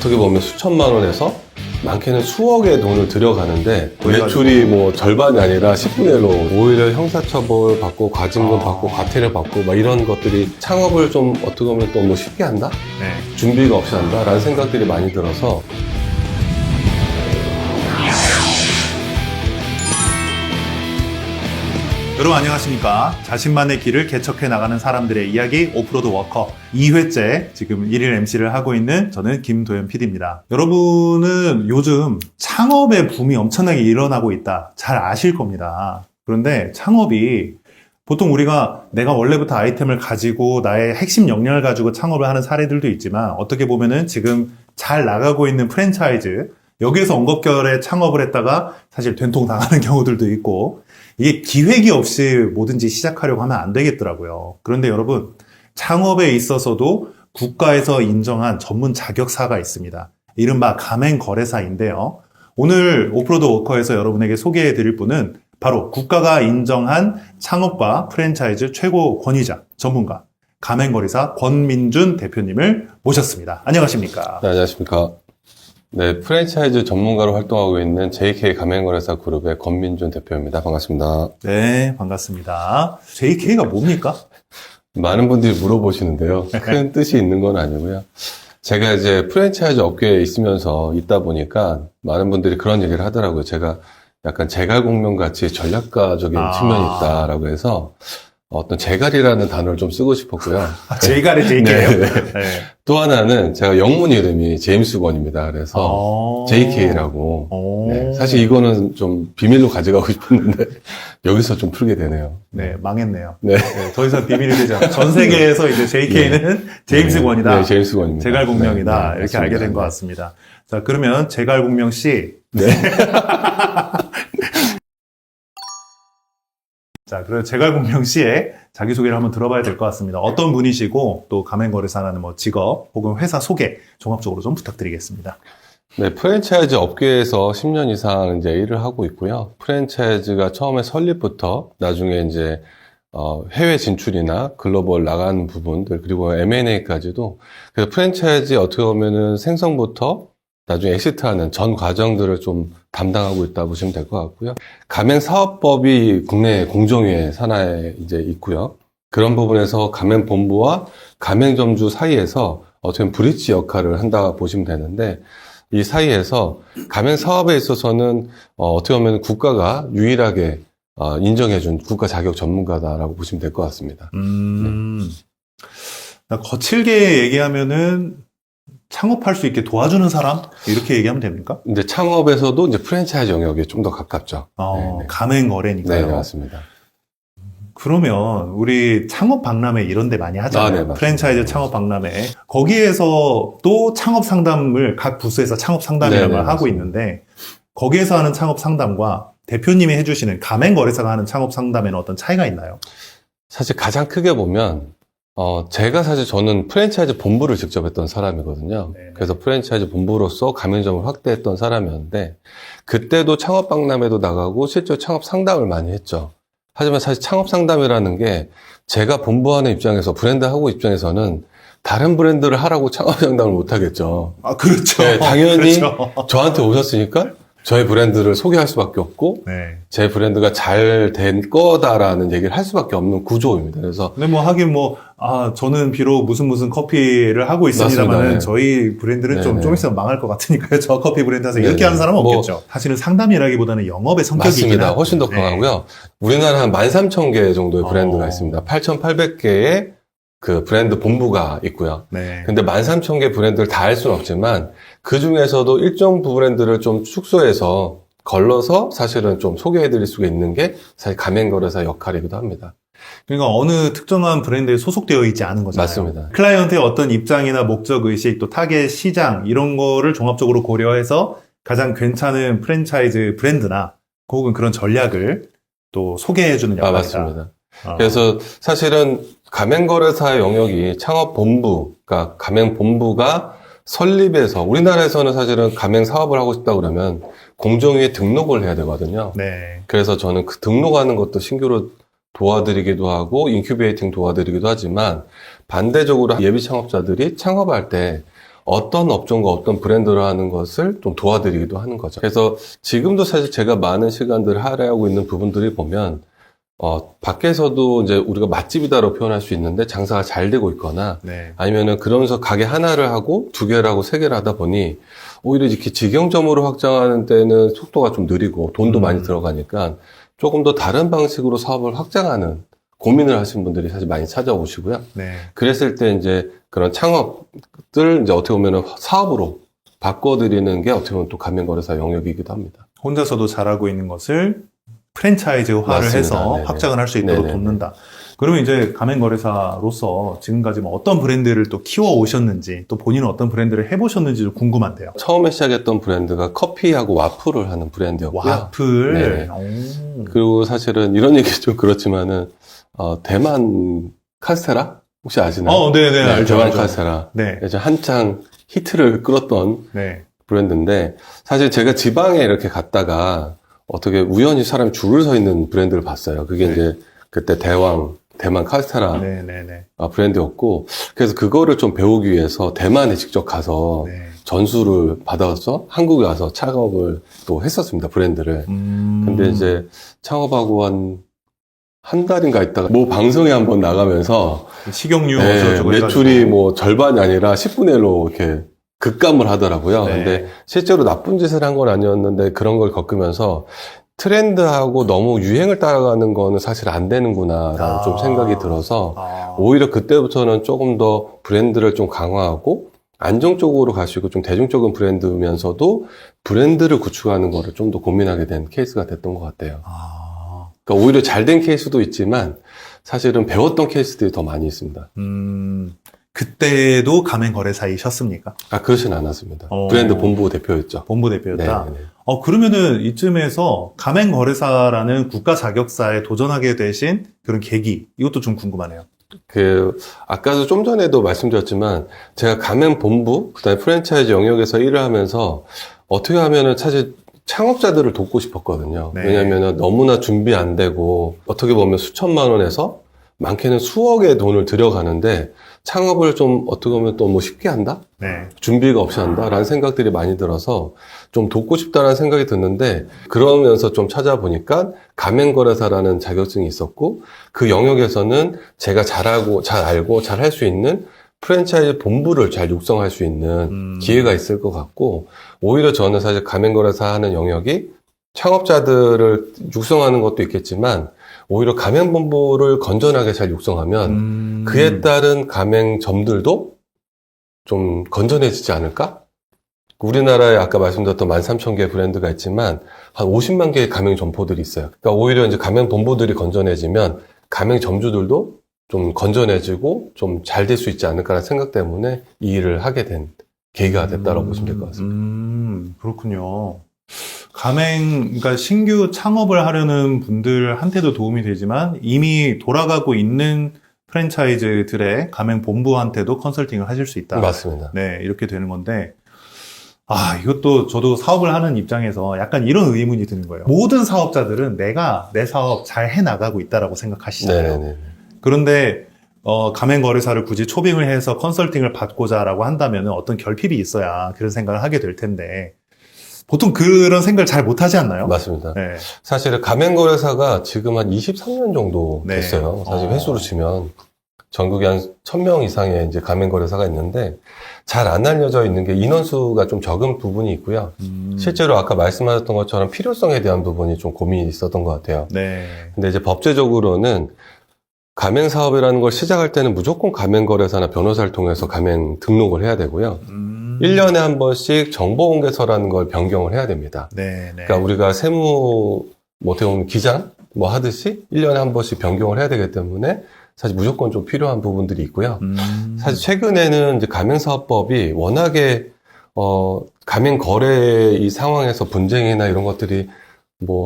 어떻게 보면 수천만 원에서 많게는 수억의 돈을 들여가는데 매출이 뭐 절반이 아니라 10분의 1로 오히려 형사처벌 받고 과징금 받고 과태료 받고 막 이런 것들이 창업을 좀 어떻게 보면 또 뭐 쉽게 한다? 네. 준비가 없이 한다? 라는 생각들이 많이 들어서 여러분 안녕하십니까. 자신만의 길을 개척해 나가는 사람들의 이야기 오프로드 워커 2회째 지금 1일 MC를 하고 있는 저는 김도현 PD입니다. 여러분은 요즘 창업의 붐이 엄청나게 일어나고 있다. 잘 아실 겁니다. 그런데 창업이 보통 우리가 내가 원래부터 아이템을 가지고 나의 핵심 역량을 가지고 창업을 하는 사례들도 있지만 어떻게 보면은 지금 잘 나가고 있는 프랜차이즈 여기에서 엉겁결에 창업을 했다가 사실 된통 당하는 경우들도 있고 이게 기획이 없이 뭐든지 시작하려고 하면 안 되겠더라고요. 그런데 여러분 창업에 있어서도 국가에서 인정한 전문 자격사가 있습니다. 이른바 가맹거래사인데요. 오늘 오프로드 워커에서 여러분에게 소개해 드릴 분은 바로 국가가 인정한 창업과 프랜차이즈 최고 권위자, 전문가 가맹거래사 권민준 대표님을 모셨습니다. 안녕하십니까? 네, 안녕하십니까. 네, 프랜차이즈 전문가로 활동하고 있는 JK 가맹거래사 그룹의 권민준 대표입니다. 반갑습니다. 네, 반갑습니다. JK가 뭡니까? 많은 분들이 물어보시는데요. 큰 뜻이 있는 건 아니고요. 제가 이제 프랜차이즈 업계에 있다 보니까 많은 분들이 그런 얘기를 하더라고요. 제가 약간 제갈공명 같이 전략가적인 측면이 있다라고 해서 어떤 제갈이라는 단어를 좀 쓰고 싶었고요. 제갈의 JK예요? 네. 또 하나는 제가 영문 이름이 제임스 권입니다. 그래서 JK라고. 네, 사실 이거는 좀 비밀로 가져가고 싶었는데 여기서 좀 풀게 되네요. 네, 망했네요. 네. 네, 더 이상 비밀이 되지 않아요. 전 세계에서 이제 JK는 제임스 권이다. 네, 제임스 권입니다. 제갈공명이다. 네, 이렇게 맞습니다. 알게 된 것 같습니다. 자, 그러면 제갈공명 씨. 네. 자, 그럼 제갈공명 씨의 자기소개를 한번 들어봐야 될 것 같습니다. 어떤 분이시고 또 가맹거래사라는 뭐 직업 혹은 회사 소개 종합적으로 좀 부탁드리겠습니다. 네, 프랜차이즈 업계에서 10년 이상 이제 일을 하고 있고요. 프랜차이즈가 처음에 설립부터 나중에 이제 해외 진출이나 글로벌 나가는 부분들 그리고 M&A까지도 그래서 프랜차이즈 어떻게 보면은 생성부터 나중에 엑시트하는 전 과정들을 좀 담당하고 있다고 보시면 될 것 같고요. 가맹사업법이 국내 공정위의 산하에 이제 있고요. 그런 부분에서 가맹본부와 가맹점주 사이에서 어떻게 보면 브릿지 역할을 한다 보시면 되는데 이 사이에서 가맹사업에 있어서는 어떻게 보면 국가가 유일하게 인정해준 국가 자격 전문가다라고 보시면 될 것 같습니다. 거칠게 얘기하면은 창업할 수 있게 도와주는 사람? 이렇게 얘기하면 됩니까? 근데 창업에서도 이제 프랜차이즈 영역에 좀 더 가깝죠. 가맹거래니까요. 네, 맞습니다. 그러면 우리 창업 박람회 이런 데 많이 하잖아요. 네, 프랜차이즈 창업 박람회. 거기에서 또 창업 상담을 각 부서에서 창업 상담이라는 걸 하고 있는데 거기에서 하는 창업 상담과 대표님이 해주시는 가맹거래사가 하는 창업 상담에는 어떤 차이가 있나요? 사실 가장 크게 보면 제가 사실 저는 프랜차이즈 본부를 직접 했던 사람이거든요. 네네. 그래서 프랜차이즈 본부로서 가맹점을 확대했던 사람이었는데 그때도 창업 박람회도 나가고 실제로 창업 상담을 많이 했죠. 하지만 사실 창업 상담이라는 게 제가 본부하는 입장에서 브랜드 하고 입장에서는 다른 브랜드를 하라고 창업 상담을 못 하겠죠. 아, 그렇죠. 네, 당연히 그렇죠. 저한테 오셨으니까 저의 브랜드를 소개할 수밖에 없고 네. 제 브랜드가 잘 된 거다라는 얘기를 할 수밖에 없는 구조입니다. 그래서 근데 뭐 하긴 저는 비록 무슨 커피를 하고 있습니다만 맞습니다. 네. 저희 브랜드는 좀 있으면 망할 것 같으니까요. 저 커피 브랜드 하서 이렇게 네네. 하는 사람은 없겠죠. 사실은 상담이라기보다는 영업의 성격이긴 맞습니다. 하죠. 훨씬 더 강하고요. 우리나라 한 13,000개 정도의 브랜드가 있습니다. 8,800개의 그 브랜드 본부가 있고요. 네. 근데 13,000개 브랜드를 다 할 수는 없지만 그 중에서도 일정 브랜드를 좀 축소해서 걸러서 사실은 좀 소개해드릴 수가 있는 게 사실 가맹거래사 역할이기도 합니다. 그러니까 어느 특정한 브랜드에 소속되어 있지 않은 거잖아요. 맞습니다. 클라이언트의 어떤 입장이나 목적의식, 또 타겟 시장 이런 거를 종합적으로 고려해서 가장 괜찮은 프랜차이즈 브랜드나 혹은 그런 전략을 또 소개해주는 역할이다. 맞습니다. 그래서 사실은 가맹거래사의 영역이 창업본부, 그러니까 가맹본부가 설립해서 우리나라에서는 사실은 가맹사업을 하고 싶다 그러면 공정위에 등록을 해야 되거든요. 네. 그래서 저는 그 등록하는 것도 신규로 도와드리기도 하고 인큐베이팅 도와드리기도 하지만 반대적으로 예비 창업자들이 창업할 때 어떤 업종과 어떤 브랜드로 하는 것을 좀 도와드리기도 하는 거죠. 그래서 지금도 사실 제가 많은 시간들을 할애하고 있는 부분들이 보면 밖에서도 이제 우리가 맛집이다라고 표현할 수 있는데 장사가 잘 되고 있거나 네. 아니면은 그러면서 가게 하나를 하고 두 개를 하고 세 개를 하다 보니 오히려 이렇게 직영점으로 확장하는 때는 속도가 좀 느리고 돈도 많이 들어가니까 조금 더 다른 방식으로 사업을 확장하는 고민을 하신 분들이 사실 많이 찾아오시고요. 네. 그랬을 때 이제 그런 창업들 이제 어떻게 보면 사업으로 바꿔드리는 게 어떻게 보면 또 가맹거래사 영역이기도 합니다. 혼자서도 잘하고 있는 것을 프랜차이즈화를 맞습니다. 해서 네네. 확장을 할 수 있도록 네네. 돕는다. 그러면 이제 가맹거래사로서 지금까지 뭐 어떤 브랜드를 또 키워 오셨는지, 또 본인은 어떤 브랜드를 해보셨는지도 궁금한데요. 처음에 시작했던 브랜드가 커피하고 와플을 하는 브랜드였고요. 와플. 네네. 오. 그리고 사실은 이런 얘기 좀 그렇지만은 대만 카스테라 혹시 아시나요? 네네. 네, 알죠. 대만 알죠. 카스테라. 네. 이제 한창 히트를 끌었던 네. 브랜드인데 사실 제가 지방에 이렇게 갔다가 어떻게 우연히 사람이 줄을 서 있는 브랜드를 봤어요. 그게 네. 이제 그때 대만 카스테라 네네네. 브랜드였고 그래서 그거를 좀 배우기 위해서 대만에 직접 가서 네. 전수를 받아서 한국에 와서 창업을 또 했었습니다. 브랜드를. 근데 이제 창업하고 한 달인가 있다가 뭐 방송에 한번 나가면서 식용유 네, 어쩌고저쩌고 매출이 해가지고. 뭐 절반이 아니라 10분의 1로 이렇게 급감을 하더라고요. 네. 근데 실제로 나쁜 짓을 한 건 아니었는데 그런 걸 겪으면서 트렌드하고 너무 유행을 따라가는 거는 사실 안 되는구나라는 좀 생각이 들어서 오히려 그때부터는 조금 더 브랜드를 좀 강화하고 안정적으로 가시고 좀 대중적인 브랜드면서도 브랜드를 구축하는 거를 좀 더 고민하게 된 케이스가 됐던 것 같아요. 그러니까 오히려 잘 된 케이스도 있지만 사실은 배웠던 케이스들이 더 많이 있습니다. 그때도 가맹거래사이셨습니까? 그렇진 않았습니다. 브랜드 본부 대표였죠. 본부 대표였다. 네네네. 그러면은 이쯤에서 가맹거래사라는 국가 자격사에 도전하게 되신 그런 계기, 이것도 좀 궁금하네요. 아까도 좀 전에도 말씀드렸지만, 제가 가맹 본부, 그 다음에 프랜차이즈 영역에서 일을 하면서, 어떻게 하면은 사실 창업자들을 돕고 싶었거든요. 네. 왜냐면은 너무나 준비 안 되고, 어떻게 보면 수천만 원에서 많게는 수억의 돈을 들여가는데, 창업을 좀 어떻게 보면 또 뭐 쉽게 한다? 네. 준비가 없이 한다라는 생각들이 많이 들어서 좀 돕고 싶다라는 생각이 드는데 그러면서 좀 찾아보니까 가맹거래사라는 자격증이 있었고 그 영역에서는 제가 잘하고 잘 알고 잘 할 수 있는 프랜차이즈 본부를 잘 육성할 수 있는 기회가 있을 것 같고 오히려 저는 사실 가맹거래사 하는 영역이 창업자들을 육성하는 것도 있겠지만 오히려 가맹본부를 건전하게 잘 육성하면 그에 따른 가맹점들도 좀 건전해지지 않을까? 우리나라에 아까 말씀드렸던 13,000개의 브랜드가 있지만 한 50만 개의 가맹점포들이 있어요. 그러니까 오히려 이제 가맹본부들이 건전해지면 가맹점주들도 좀 건전해지고 좀 잘 될 수 있지 않을까라는 생각 때문에 이 일을 하게 된 계기가 됐다고 보시면 될 것 같습니다. 그렇군요. 그러니까 신규 창업을 하려는 분들한테도 도움이 되지만 이미 돌아가고 있는 프랜차이즈들의 가맹 본부한테도 컨설팅을 하실 수 있다. 맞습니다. 네, 이렇게 되는 건데, 이것도 저도 사업을 하는 입장에서 약간 이런 의문이 드는 거예요. 모든 사업자들은 내가 내 사업 잘 해나가고 있다라고 생각하시잖아요. 네네네. 그런데 가맹거래사를 굳이 초빙을 해서 컨설팅을 받고자라고 한다면 어떤 결핍이 있어야 그런 생각을 하게 될 텐데 보통 그런 생각을 잘 못하지 않나요? 맞습니다. 네. 사실 가맹거래사가 지금 한 23년 정도 네. 됐어요. 사실 횟수로 치면 전국에 한 1000명 이상의 이제 가맹거래사가 있는데 잘 안 알려져 있는 게 인원수가 좀 적은 부분이 있고요. 실제로 아까 말씀하셨던 것처럼 필요성에 대한 부분이 좀 고민이 있었던 것 같아요. 네. 근데 이제 법제적으로는 가맹사업이라는 걸 시작할 때는 무조건 가맹거래사나 변호사를 통해서 가맹 등록을 해야 되고요. 1년에 한 번씩 정보공개서라는 걸 변경을 해야 됩니다. 네. 그러니까 우리가 세무, 어떻게 보면 기장, 하듯이 1년에 한 번씩 변경을 해야 되기 때문에 사실 무조건 좀 필요한 부분들이 있고요. 사실 최근에는 이제 가맹사업법이 워낙에, 가맹거래 이 상황에서 분쟁이나 이런 것들이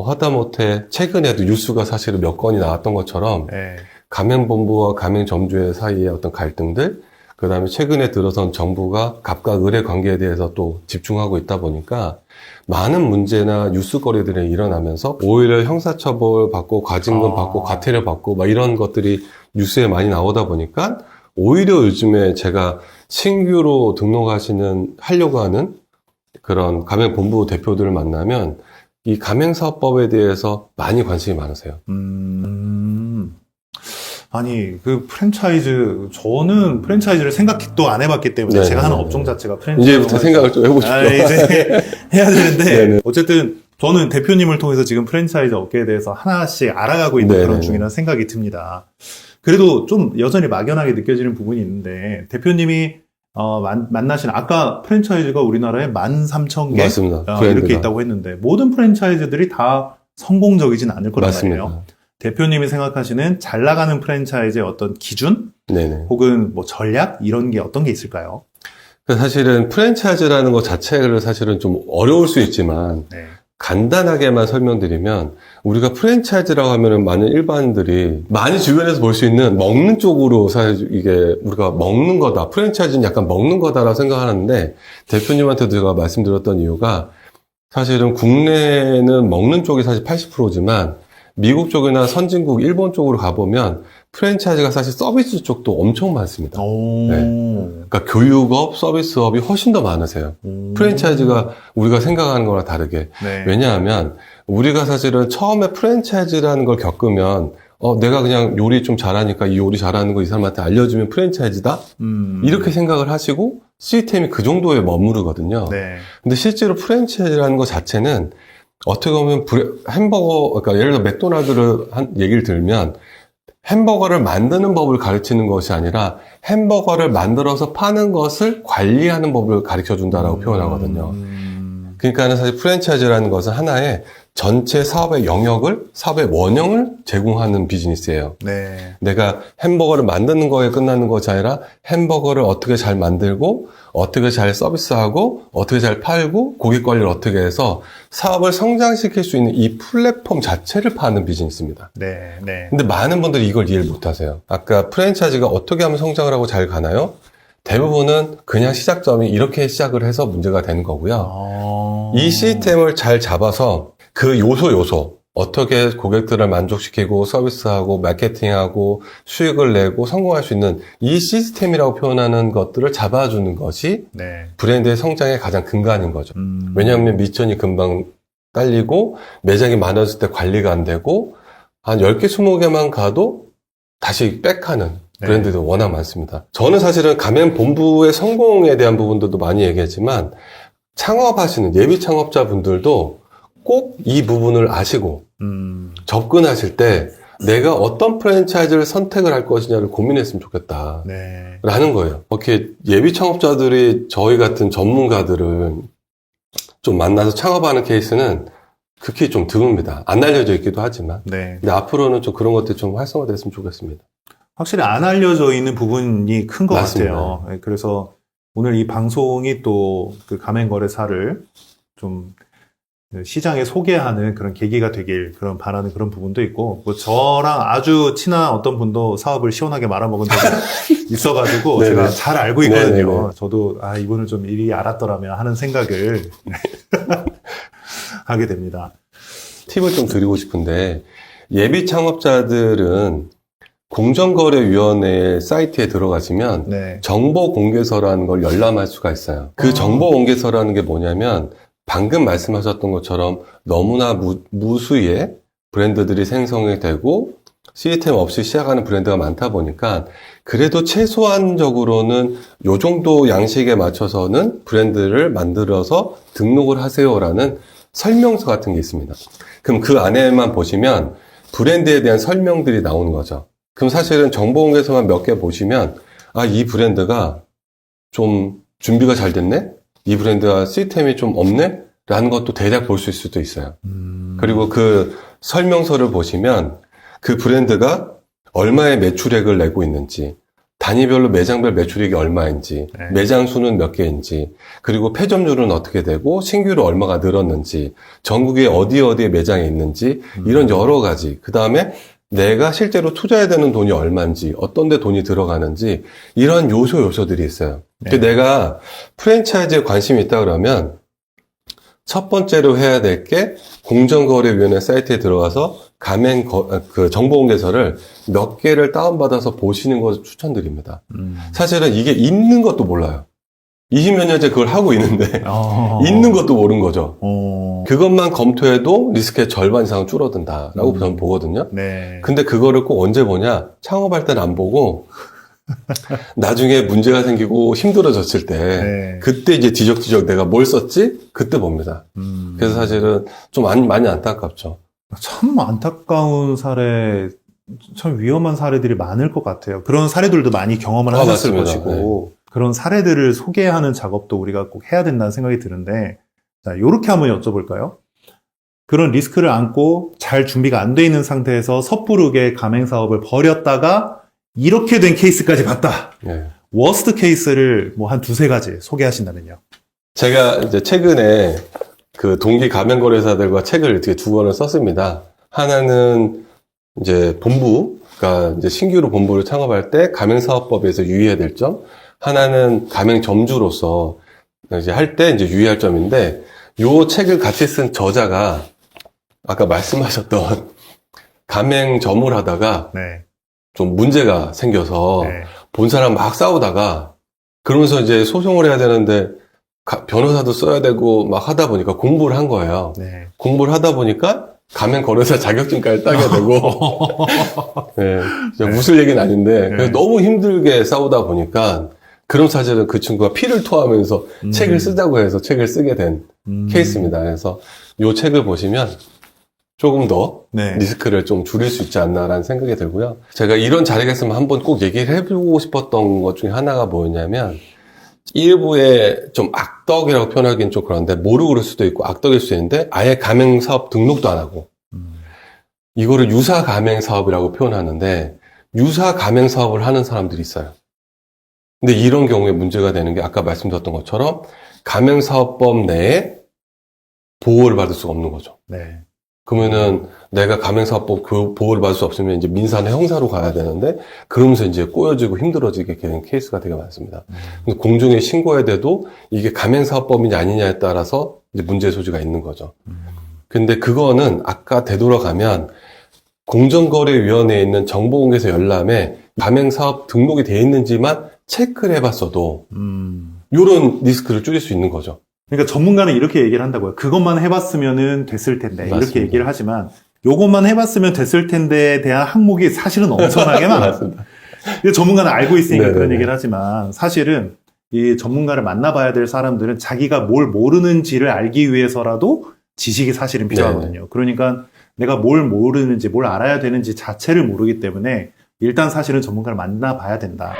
하다못해 최근에도 뉴스가 사실은 몇 건이 나왔던 것처럼 네. 가맹본부와 가맹점주의 사이의 어떤 갈등들, 그 다음에 최근에 들어선 정부가 갑과 을의 관계에 대해서 또 집중하고 있다 보니까 많은 문제나 뉴스거리들이 일어나면서 오히려 형사처벌 받고 과징금 받고 과태료 받고 이런 것들이 뉴스에 많이 나오다 보니까 오히려 요즘에 제가 신규로 하려고 하는 그런 가맹본부 대표들을 만나면 이 가맹사업법에 대해서 많이 관심이 많으세요. 아니, 저는 프랜차이즈를 생각도 안 해봤기 때문에 네, 제가 하는 네, 업종 네. 자체가 프랜차이즈. 이제부터 생각을 좀 해보십시오. 이제 해야 되는데, 네네. 어쨌든 저는 대표님을 통해서 지금 프랜차이즈 업계에 대해서 하나씩 알아가고 있는 네네. 그런 중이라는 생각이 듭니다. 그래도 좀 여전히 막연하게 느껴지는 부분이 있는데, 대표님이 만나신 아까 프랜차이즈가 우리나라에 13,000개 맞습니다. 이렇게 브랜드가. 있다고 했는데 모든 프랜차이즈들이 다 성공적이진 않을 거란 맞습니다. 말이에요. 대표님이 생각하시는 잘 나가는 프랜차이즈의 어떤 기준 네네. 혹은 뭐 전략 이런 게 어떤 게 있을까요? 사실은 프랜차이즈라는 것 자체를 사실은 좀 어려울 수 있지만 네. 간단하게만 설명드리면 우리가 프랜차이즈라고 하면은 많은 일반인들이 많이 주변에서 볼 수 있는 먹는 쪽으로 사실 이게 우리가 먹는 거다. 프랜차이즈는 약간 먹는 거다라고 생각하는데 대표님한테도 제가 말씀드렸던 이유가 사실은 국내는 먹는 쪽이 사실 80%지만 미국 쪽이나 선진국, 일본 쪽으로 가보면 프랜차이즈가 사실 서비스 쪽도 엄청 많습니다. 그러니까 교육업, 서비스업이 훨씬 더 많으세요. 프랜차이즈가 우리가 생각하는 거랑 다르게. 네. 왜냐하면 우리가 사실은 처음에 프랜차이즈라는 걸 겪으면 내가 그냥 요리 좀 잘하니까 이 요리 잘하는 거 이 사람한테 알려주면 프랜차이즈다? 이렇게 생각을 하시고 시스템이 그 정도에 머무르거든요. 네. 근데 실제로 프랜차이즈라는 것 자체는 어떻게 보면 햄버거, 그러니까 예를 들어 맥도날드를 얘기를 들면 햄버거를 만드는 법을 가르치는 것이 아니라 햄버거를 만들어서 파는 것을 관리하는 법을 가르쳐 준다라고 표현하거든요. 그러니까 사실 프랜차이즈라는 것은 하나의 전체 사업의 영역을, 사업의 원형을 제공하는 비즈니스예요. 네. 내가 햄버거를 만드는 거에 끝나는 것이 아니라 햄버거를 어떻게 잘 만들고 어떻게 잘 서비스하고 어떻게 잘 팔고 고객 관리를 어떻게 해서 사업을 성장시킬 수 있는 이 플랫폼 자체를 파는 비즈니스입니다. 네. 네. 근데 많은 분들이 이걸 이해를 못하세요. 아까 프랜차이즈가 어떻게 하면 성장을 하고 잘 가나요? 대부분은 그냥 시작점이 이렇게 시작을 해서 문제가 되는 거고요. 이 시스템을 잘 잡아서 그 요소 어떻게 고객들을 만족시키고 서비스하고 마케팅하고 수익을 내고 성공할 수 있는 이 시스템이라고 표현하는 것들을 잡아주는 것이 네. 브랜드의 성장의 가장 근간인 거죠. 왜냐하면 미천이 금방 딸리고 매장이 많아질 때 관리가 안 되고 한 10개, 20개만 가도 다시 백하는 브랜드도 워낙 많습니다. 저는 사실은 가맹본부의 성공에 대한 부분들도 많이 얘기했지만 창업하시는 예비 창업자분들도 꼭 이 부분을 아시고 접근하실 때 내가 어떤 프랜차이즈를 선택을 할 것이냐를 고민했으면 좋겠다. 네. 라는 거예요. 이렇게 예비 창업자들이 저희 같은 전문가들을 좀 만나서 창업하는 케이스는 극히 좀 드뭅니다. 안 알려져 있기도 하지만. 네. 근데 앞으로는 좀 그런 것들이 좀 활성화됐으면 좋겠습니다. 확실히 안 알려져 있는 부분이 큰 것 맞습니다. 같아요. 네, 그래서 오늘 이 방송이 또 그 가맹거래사를 좀 시장에 소개하는 그런 계기가 되길 그런 바라는 그런 부분도 있고, 뭐 저랑 아주 친한 어떤 분도 사업을 시원하게 말아먹은 적이 있어가지고 네네. 제가 잘 알고 있거든요. 네네네. 저도 이분을 좀 미리 알았더라면 하는 생각을 하게 됩니다. 팁을 좀 드리고 싶은데 예비 창업자들은 공정거래위원회 사이트에 들어가시면 네. 정보공개서라는 걸 열람할 수가 있어요. 그 정보공개서라는 게 뭐냐면 방금 말씀하셨던 것처럼 너무나 무수의 브랜드들이 생성이 되고 시스템 없이 시작하는 브랜드가 많다 보니까 그래도 최소한적으로는 요 정도 양식에 맞춰서는 브랜드를 만들어서 등록을 하세요라는 설명서 같은 게 있습니다. 그럼 그 안에만 보시면 브랜드에 대한 설명들이 나오는 거죠. 그럼 사실은 정보공개서만 몇 개 보시면 이 브랜드가 좀 준비가 잘 됐네? 이 브랜드가 시스템이 좀 없네? 라는 것도 대략 볼 수 있을 수도 있어요. 그리고 그 설명서를 보시면 그 브랜드가 얼마의 매출액을 내고 있는지, 단위별로 매장별 매출액이 얼마인지, 네. 매장 수는 몇 개인지, 그리고 폐점률은 어떻게 되고 신규로 얼마가 늘었는지, 전국에 어디에 매장이 있는지 이런 여러 가지. 그 다음에 내가 실제로 투자해야 되는 돈이 얼마인지, 어떤 데 돈이 들어가는지 이런 요소들이 있어요. 네. 내가 프랜차이즈에 관심이 있다 그러면 첫 번째로 해야 될 게 공정거래위원회 사이트에 들어가서 그 정보공개서를 몇 개를 다운받아서 보시는 것을 추천드립니다. 사실은 이게 있는 것도 몰라요. 20몇 년째 그걸 하고 있는데 있는 것도 모르는 거죠. 그것만 검토해도 리스크의 절반 이상은 줄어든다라고 저는 보거든요. 네. 근데 그거를 꼭 언제 보냐? 창업할 때는 안 보고 나중에 문제가 생기고 힘들어졌을 때 네. 그때 이제 뒤적뒤적 내가 뭘 썼지? 그때 봅니다. 그래서 사실은 좀 많이 안타깝죠. 참 안타까운 사례, 참 위험한 사례들이 많을 것 같아요. 그런 사례들도 많이 경험을 하셨을 맞습니다. 것이고 그런 사례들을 소개하는 작업도 우리가 꼭 해야 된다는 생각이 드는데, 자, 요렇게 한번 여쭤볼까요? 그런 리스크를 안고 잘 준비가 안 돼 있는 상태에서 섣부르게 가맹사업을 벌였다가 이렇게 된 케이스까지 봤다. 예. 워스트 케이스를 뭐 한 두세 가지 소개하신다면요. 제가 이제 최근에 그 동기 가맹거래사들과 책을 이렇게 두 권을 썼습니다. 하나는 이제 본부가 이제 신규로 본부를 창업할 때 가맹사업법에서 유의해야 될 점, 하나는 가맹점주로서 이제 할 때 이제 유의할 점인데, 요 책을 같이 쓴 저자가 아까 말씀하셨던 가맹점을 하다가 네. 좀 문제가 생겨서 네. 본 사람 막 싸우다가 그러면서 이제 소송을 해야 되는데 변호사도 써야 되고 막 하다 보니까 공부를 한 거예요. 네. 공부를 하다 보니까 가맹거래사 자격증까지 따게 되고 네, 진짜 웃을 얘기는 아닌데 그래서 너무 힘들게 싸우다 보니까 그럼 사실은 그 친구가 피를 토하면서 책을 쓰자고 해서 책을 쓰게 된 케이스입니다. 그래서 이 책을 보시면 조금 더 네. 리스크를 좀 줄일 수 있지 않나라는 생각이 들고요. 제가 이런 자리가 있으면 한번 꼭 얘기를 해보고 싶었던 것 중에 하나가 뭐였냐면, 일부의 좀 악덕이라고 표현하기는 좀 그런데 모르고 그럴 수도 있고 악덕일 수도 있는데 아예 가맹사업 등록도 안 하고 이거를 유사 가맹사업이라고 표현하는데 유사 가맹사업을 하는 사람들이 있어요. 근데 이런 경우에 문제가 되는 게 아까 말씀드렸던 것처럼 가맹사업법 내에 보호를 받을 수가 없는 거죠. 네. 그러면은 내가 가맹사업법 그 보호를 받을 수 없으면 이제 민사나 형사로 가야 되는데 그러면서 이제 꼬여지고 힘들어지게 되는 케이스가 되게 많습니다. 근데 공중에 신고해야 돼도 이게 가맹사업법인지 아니냐에 따라서 이제 문제 소지가 있는 거죠. 근데 그거는 아까 되돌아가면 공정거래위원회에 있는 정보공개서 열람에 가맹사업 등록이 돼 있는지만 체크를 해봤어도 이런 리스크를 줄일 수 있는 거죠. 그러니까 전문가는 이렇게 얘기를 한다고요. 그것만 해봤으면은 됐을 텐데. 맞습니다. 이렇게 얘기를 하지만 요것만 해봤으면 됐을 텐데에 대한 항목이 사실은 엄청나게 많아요. 맞습니다. 근데 전문가는 알고 있으니까 네네네. 그런 얘기를 하지만 사실은 이 전문가를 만나봐야 될 사람들은 자기가 뭘 모르는지를 알기 위해서라도 지식이 사실은 필요하거든요. 그러니까 내가 뭘 모르는지 뭘 알아야 되는지 자체를 모르기 때문에 일단 사실은 전문가를 만나봐야 된다.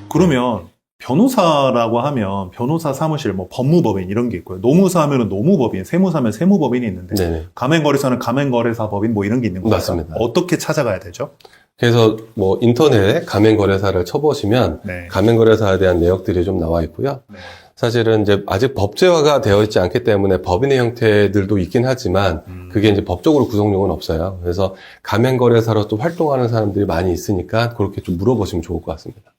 그러면 변호사라고 하면 변호사 사무실, 뭐 법무법인 이런 게 있고요. 노무사 하면은 노무법인, 세무사 하면 세무법인이 있는데 네네. 가맹거래사는 가맹거래사법인 뭐 이런 게 있는 거죠. 맞습니다. 어떻게 찾아가야 되죠? 그래서 뭐 인터넷에 가맹거래사를 쳐보시면 네. 가맹거래사에 대한 내역들이 좀 나와 있고요. 네. 사실은 이제 아직 법제화가 되어 있지 않기 때문에 법인의 형태들도 있긴 하지만 그게 이제 법적으로 구속력은 없어요. 그래서 가맹거래사로 또 활동하는 사람들이 많이 있으니까 그렇게 좀 물어보시면 좋을 것 같습니다.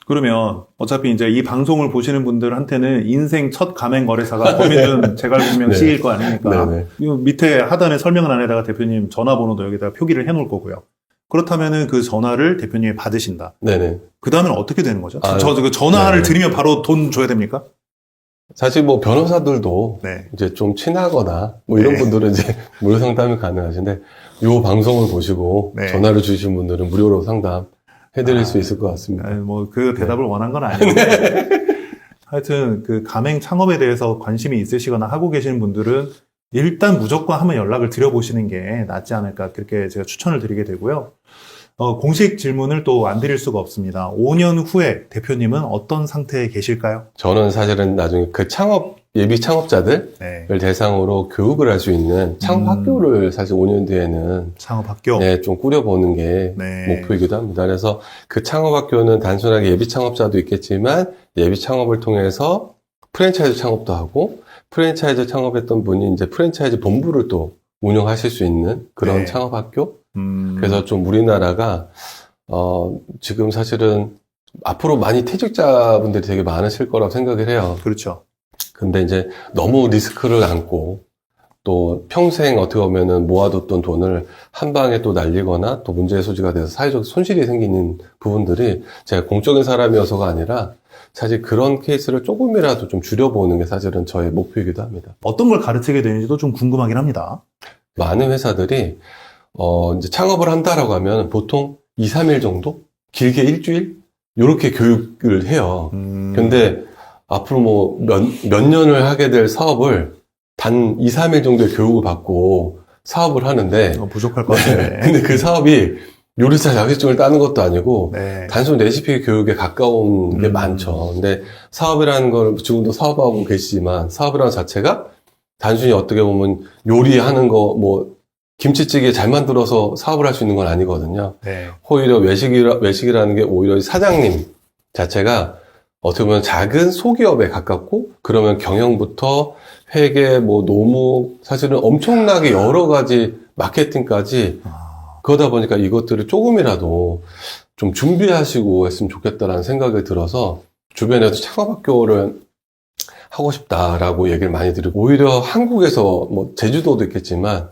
그러면 어차피 이제 이 방송을 보시는 분들한테는 인생 첫 가맹거래사가 법인은 재갈분명 네. C일 거 아닙니까? 네네. 이 밑에 하단에 설명란에다가 대표님 전화번호도 여기다가 표기를 해놓을 거고요. 그렇다면은 그 전화를 대표님이 받으신다. 네네. 그 다음에는 어떻게 되는 거죠? 아, 그 전화를 네. 드리면 바로 돈 줘야 됩니까? 사실 뭐 변호사들도 네. 이제 좀 친하거나 뭐 이런 네. 분들은 이제 무료 상담이 가능하신데 요 방송을 보시고 네. 전화를 주신 분들은 무료로 상담 해드릴 수 있을 것 같습니다. 뭐 그 대답을 원한 건 아닌데 하여튼 그 가맹 창업에 대해서 관심이 있으시거나 하고 계시는 분들은 일단 무조건 한번 연락을 드려보시는 게 낫지 않을까 그렇게 제가 추천을 드리게 되고요. 공식 질문을 또 안 드릴 수가 없습니다. 5년 후에 대표님은 어떤 상태에 계실까요? 저는 사실은 나중에 그 예비 창업자들을 네. 대상으로 교육을 할 수 있는 창업학교를 사실 5년 뒤에는 창업학교. 네, 좀 꾸려보는 게 네. 목표이기도 합니다. 그래서 그 창업학교는 단순하게 예비 창업자도 있겠지만 예비 창업을 통해서 프랜차이즈 창업도 하고 프랜차이즈 창업했던 분이 이제 프랜차이즈 본부를 또 운영하실 수 있는 그런 네. 창업학교? 그래서 좀 우리나라가 지금 사실은 앞으로 많이 퇴직자분들이 되게 많으실 거라고 생각을 해요. 그렇죠. 근데 이제 너무 리스크를 안고 또 평생 어떻게 보면은 모아뒀던 돈을 한 방에 또 날리거나 또 문제의 소지가 돼서 사회적 손실이 생기는 부분들이 제가 공적인 사람이어서가 아니라 사실 그런 케이스를 조금이라도 좀 줄여보는 게 사실은 저의 목표이기도 합니다. 어떤 걸 가르치게 되는지도 좀 궁금하긴 합니다. 많은 회사들이 이제 창업을 한다라고 하면 보통 2, 3일 정도? 길게 일주일? 요렇게 교육을 해요. 근데 앞으로 뭐 몇 년을 하게 될 사업을 단 2, 3일 정도의 교육을 받고 사업을 하는데 부족할 것 같은데. 근데 그 사업이 요리사 자격증을 따는 것도 아니고 네. 단순 레시피 교육에 가까운 게 많죠. 근데 사업이라는 걸 지금도 사업하고 계시지만 사업이라는 자체가 단순히 어떻게 보면 요리하는 거 뭐 김치찌개 잘 만들어서 사업을 할 수 있는 건 아니거든요. 네. 오히려 외식이라는 게 오히려 사장님 자체가 어떻게 보면 작은 소기업에 가깝고 그러면 경영부터 회계, 뭐 노무 사실은 엄청나게 여러 가지 마케팅까지 그러다 보니까 이것들을 조금이라도 좀 준비하시고 했으면 좋겠다라는 생각이 들어서 주변에도 창업학교를 하고 싶다라고 얘기를 많이 드리고 오히려 한국에서 뭐 제주도도 있겠지만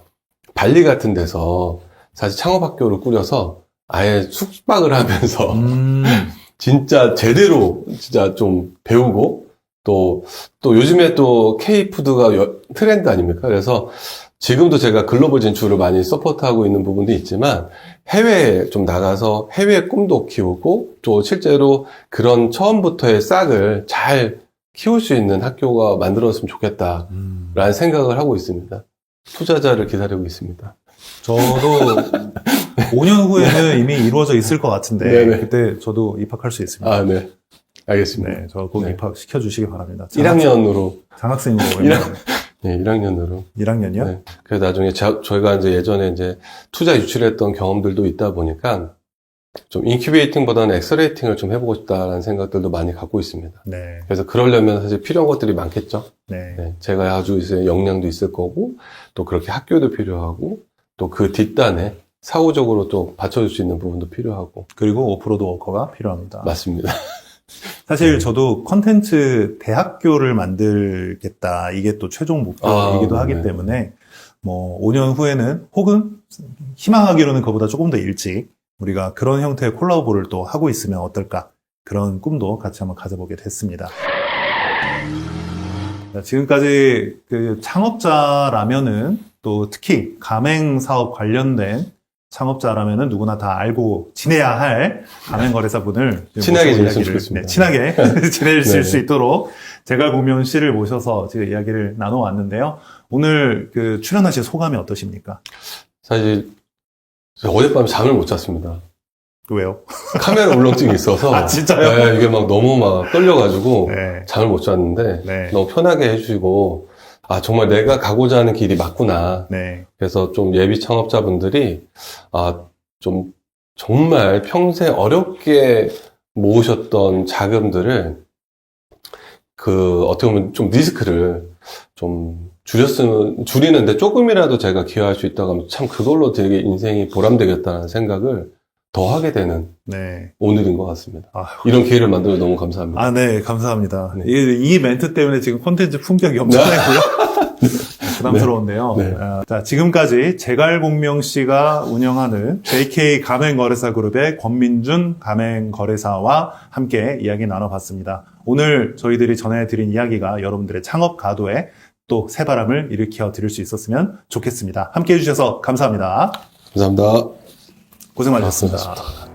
발리 같은 데서 사실 창업학교를 꾸려서 아예 숙박을 하면서 진짜 제대로 진짜 좀 배우고 또 요즘에 또 K푸드가 트렌드 아닙니까? 그래서 지금도 제가 글로벌 진출을 많이 서포트하고 있는 부분도 있지만 해외에 좀 나가서 해외 꿈도 키우고 또 실제로 그런 처음부터의 싹을 잘 키울 수 있는 학교가 만들어졌으면 좋겠다라는 생각을 하고 있습니다. 투자자를 기다리고 있습니다. 저도 5년 후에는 이미 이루어져 있을 것 같은데 네네. 그때 저도 입학할 수 있습니다. 아, 네. 알겠습니다. 네, 저 꼭 네. 입학시켜 주시기 바랍니다. 1학년으로. 장학생으로. 네, 1학년으로. 1학년이요? 네. 그래서 나중에 저희가 이제 예전에 이제 투자 유출했던 경험들도 있다 보니까 좀 인큐베이팅보다는 엑셀레이팅을 좀 해보고 싶다라는 생각들도 많이 갖고 있습니다. 네. 그래서 그러려면 사실 필요한 것들이 많겠죠. 네. 네, 제가 아주 이제 역량도 있을 거고 또 그렇게 학교도 필요하고 또 그 뒷단에 사후적으로 또 받쳐줄 수 있는 부분도 필요하고 그리고 오프로드 워커가 필요합니다. 맞습니다. 사실 저도 컨텐츠 대학교를 만들겠다. 이게 또 최종 목표이기도 하기 네. 때문에 뭐 5년 후에는 혹은 희망하기로는 그보다 조금 더 일찍 우리가 그런 형태의 콜라보를 또 하고 있으면 어떨까 그런 꿈도 같이 한번 가져보게 됐습니다. 지금까지 그 창업자라면은 또 특히 가맹 사업 관련된 창업자라면은 누구나 다 알고 지내야 할 가맹거래사분을 친하게 모시고 지냈으면 좋겠습니다. 네, 친하게 지내실 네. 수 있도록 제갈공명 씨를 모셔서 제가 이야기를 나눠왔는데요. 오늘 그 출연하신 소감이 어떠십니까? 사실 어젯밤 잠을 못 잤습니다. 왜요? 카메라 울렁증이 있어서 아, 진짜요? 네, 이게 막 너무 막 떨려가지고 네. 잠을 못 잤는데 네. 너무 편하게 해주시고 아 정말 내가 가고자 하는 길이 맞구나. 네. 그래서 좀 예비 창업자분들이 좀 정말 평생 어렵게 모으셨던 자금들을 그 어떻게 보면 좀 리스크를 좀 줄이는데 조금이라도 제가 기여할 수 있다고 하면 참 그걸로 되게 인생이 보람되겠다는 생각을 더 하게 되는 네. 오늘인 것 같습니다. 아, 이런 기회를 만들어 너무 감사합니다. 네, 감사합니다. 네. 이 멘트 때문에 지금 콘텐츠 품격이 엄청나고요. 부담스러운데요. 네. 자, 지금까지 제갈공명 씨가 운영하는 JK 가맹거래사 그룹의 권민준 가맹거래사와 함께 이야기 나눠봤습니다. 오늘 저희들이 전해드린 이야기가 여러분들의 창업 가도에 또 새바람을 일으켜 드릴 수 있었으면 좋겠습니다. 함께 해주셔서 감사합니다. 감사합니다. 고생 많으셨습니다. 고생하셨습니다.